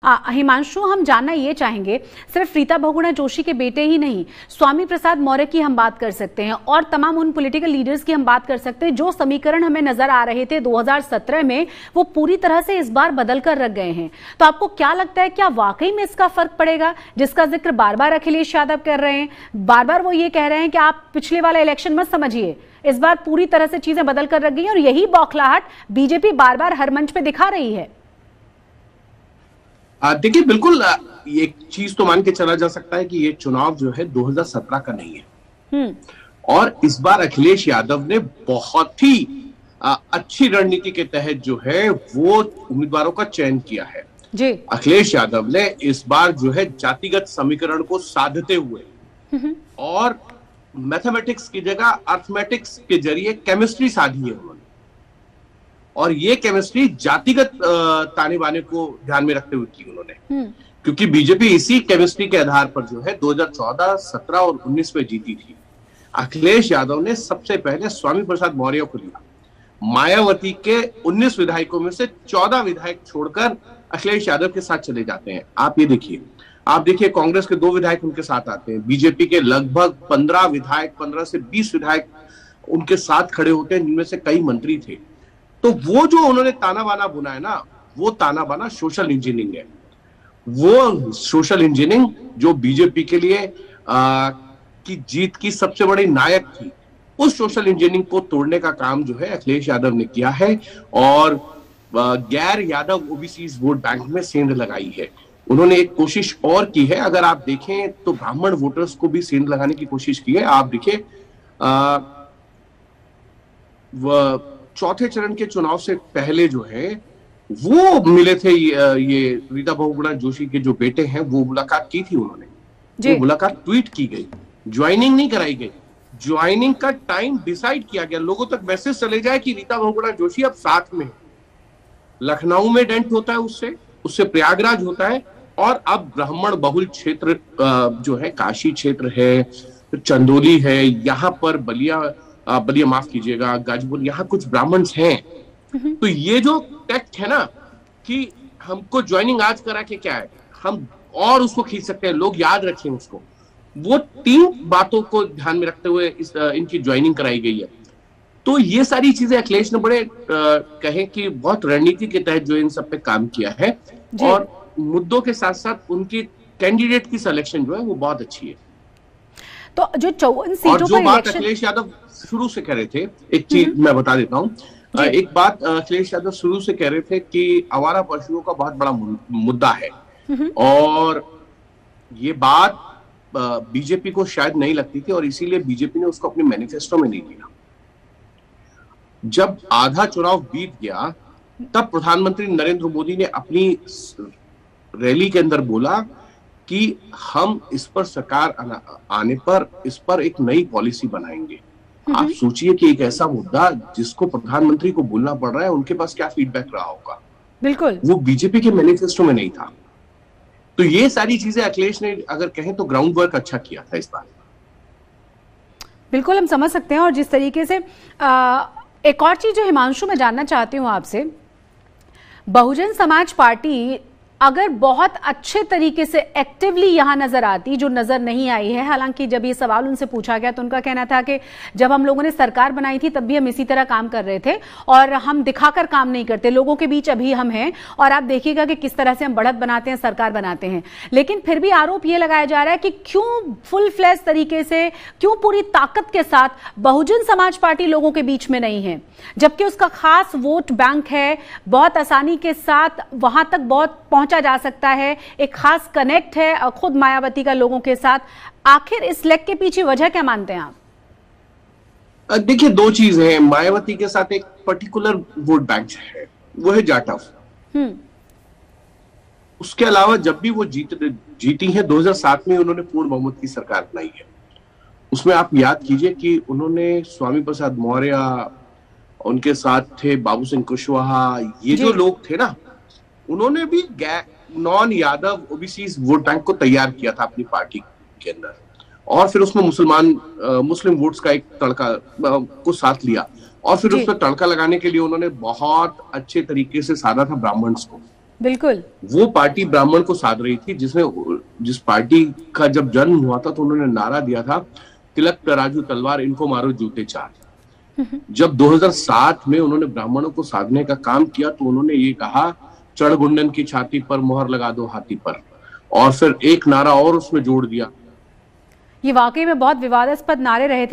हिमांशु, हम जानना ये चाहेंगे, सिर्फ रीता बहुगुणा जोशी के बेटे ही नहीं, स्वामी प्रसाद मौर्य की हम बात कर सकते हैं और तमाम उन पॉलिटिकल लीडर्स की हम बात कर सकते हैं जो समीकरण हमें नजर आ रहे थे 2017 में, वो पूरी तरह से इस बार बदल कर रख गए हैं। तो आपको क्या लगता है, क्या वाकई में इसका फर्क पड़ेगा, जिसका जिक्र बार बार अखिलेश यादव कर रहे हैं? बार बार वो ये कह रहे हैं कि आप पिछले वाला इलेक्शन मत समझिए, इस बार पूरी तरह से चीजें बदल कर रख गई हैं और यही बौखलाहट बीजेपी बार बार हर मंच पे दिखा रही है। देखिए, बिल्कुल एक चीज तो मान के चला जा सकता है कि ये चुनाव जो है 2017 का नहीं है। और इस बार अखिलेश यादव ने बहुत ही अच्छी रणनीति के तहत जो है वो उम्मीदवारों का चयन किया है जी। अखिलेश यादव ने इस बार जो है जातिगत समीकरण को साधते हुए और मैथमेटिक्स की जगह अर्थमेटिक्स के जरिए केमिस्ट्री साधी है उन्होंने, और ये केमिस्ट्री जातिगत ताने बाने को ध्यान में रखते हुए की उन्होंने, क्योंकि बीजेपी इसी केमिस्ट्री के आधार पर जो है 2014, 17 और 19 में जीती थी। अखिलेश यादव ने सबसे पहले स्वामी प्रसाद मौर्य को लिया, मायावती के 19 विधायकों में से 14 विधायक छोड़कर अखिलेश यादव के साथ चले जाते हैं। आप देखिए कांग्रेस के 2 विधायक उनके साथ आते हैं, बीजेपी के लगभग 15 विधायक, 15 से 20 विधायक उनके साथ खड़े होते हैं, जिनमें से कई मंत्री थे। तो वो जो उन्होंने ताना बाना बुना है ना, वो ताना बाना सोशल इंजीनियरिंग है। वो सोशल इंजीनियरिंग जो बीजेपी के लिए की जीत की सबसे बड़ी नायक थी, उस सोशल इंजीनियरिंग को तोड़ने का काम जो है अखिलेश यादव ने किया है और गैर यादव ओबीसी वोट बैंक में सेंध लगाई है। उन्होंने एक कोशिश और की है, अगर आप देखें तो ब्राह्मण वोटर्स को भी सेंध लगाने की कोशिश की है। आप देखिए चौथे चरण के चुनाव से पहले जो है वो मिले थे ये रीता बहुगुणा जोशी के जो बेटे हैं, वो मुलाकात की थी उन्होंने। वो मुलाकात ट्वीट की गई, ज्वाइनिंग नहीं कराई गई। ज्वाइनिंग का टाइम डिसाइड किया गया, लोगों तक मैसेज चले जाए कि रीता बहुगुणा जोशी अब साथ में है। लखनऊ में डेंट होता है, उससे प्रयागराज होता है, और अब ब्राह्मण बहुल क्षेत्र जो है, काशी क्षेत्र है, चंदौली है, यहाँ पर बलिया माफ कीजिएगा, गाजीपुर, यहाँ कुछ ब्राह्मण्स हैं। तो ये जो टैक्ट है ना कि हमको ज्वाइनिंग आज करा के क्या है, हम और उसको खींच सकते हैं, लोग याद रखें उसको, वो 3 बातों को ध्यान में रखते हुए इनकी ज्वाइनिंग कराई गई है। तो ये सारी चीजें अखिलेश ने बड़े कहें कि बहुत रणनीति के तहत जो इन सब पे काम किया है, और मुद्दों के साथ साथ उनकी कैंडिडेट की सिलेक्शन जो है वो बहुत अच्छी है। तो जो 54 सीटों पर बात अखिलेश यादव शुरू से कह रहे थे, एक चीज मैं बता देता हूँ, एक बात अखिलेश यादव शुरू से कह रहे थे कि आवारा पशुओं का बहुत बड़ा मुद्दा है, और ये बात बीजेपी को शायद नहीं लगती थी, और इसीलिए बीजेपी ने उसको अपने मैनिफेस्टो में नहीं लिया। जब आधा चुनाव बीत गया, तब प्रधानमंत्री नरेंद्र मोदी ने अपनी रैली के अंदर बोला कि हम इस पर सरकार आने पर इस पर एक नई पॉलिसी बनाएंगे। आप सोचिए कि एक ऐसा मुद्दा जिसको प्रधानमंत्री को बोलना पड़ रहा है, उनके पास क्या फीडबैक रहा होगा। बिल्कुल, वो बीजेपी के मैनिफेस्टो में नहीं था। तो ये सारी चीजें अखिलेश ने अगर कहें तो ग्राउंड वर्क अच्छा किया था इस बार। बिल्कुल, हम समझ सकते हैं। और जिस तरीके से एक और चीज जो हिमांशु मैं जानना चाहती हूँ आपसे, बहुजन समाज पार्टी अगर बहुत अच्छे तरीके से एक्टिवली यहां नजर आती, जो नजर नहीं आई है, हालांकि जब ये सवाल उनसे पूछा गया तो उनका कहना था कि जब हम लोगों ने सरकार बनाई थी तब भी हम इसी तरह काम कर रहे थे और हम दिखाकर काम नहीं करते, लोगों के बीच अभी हम हैं और आप देखिएगा कि किस तरह से हम बढ़त बनाते हैं, सरकार बनाते हैं। लेकिन फिर भी आरोप ये लगाया जा रहा है कि क्यों फुल फ्लैश तरीके से, क्यों पूरी ताकत के साथ बहुजन समाज पार्टी लोगों के बीच में नहीं है, जबकि उसका खास वोट बैंक है, बहुत आसानी के साथ वहां तक बहुत पहुंचा जा सकता है, एक खास कनेक्ट है खुद मायावती का लोगों के साथ। आखिर इस लेग के पीछे वजह क्या मानते हैं आप? देखिए, 2 चीज है। मायावती के साथ एक पर्टिकुलर वोट बैंक है, वो है जाटव। उसके अलावा जब भी वो जीती है 2007 में उन्होंने पूर्ण बहुमत की सरकार बनाई है। उसमें आप याद कीजिए कि उन्होंने स्वामी प्रसाद मौर्य, उनके साथ थे बाबू सिंह कुशवाहा, ये जो लोग थे ना, उन्होंने भी non Yadav OBC vote bank को तैयार किया था अपनी पार्टी के अंदर, और फिर उसमें मुस्लिम वोट्स का एक तड़का को साथ लिया, और फिर उसमें तड़का लगाने के लिए उन्होंने बहुत अच्छे तरीके से साधा था ब्राह्मण्स को। बिल्कुल। वो पार्टी ब्राह्मण को साध रही थी, जिस पार्टी का जब जन्म हुआ था तो उन्होंने नारा दिया था, तिलक तराजू तलवार इनको मारो जूते चार। जब 2007 में उन्होंने ब्राह्मणों को साधने का काम किया तो उन्होंने ये कहा, चढ़ गुंडन की छाती पर मोहर लगा दो हाथी पर, और फिर एक नारा और उसमें जोड़ दिया। ये वाकई में बहुत विवादास्पद नारे रहे थे।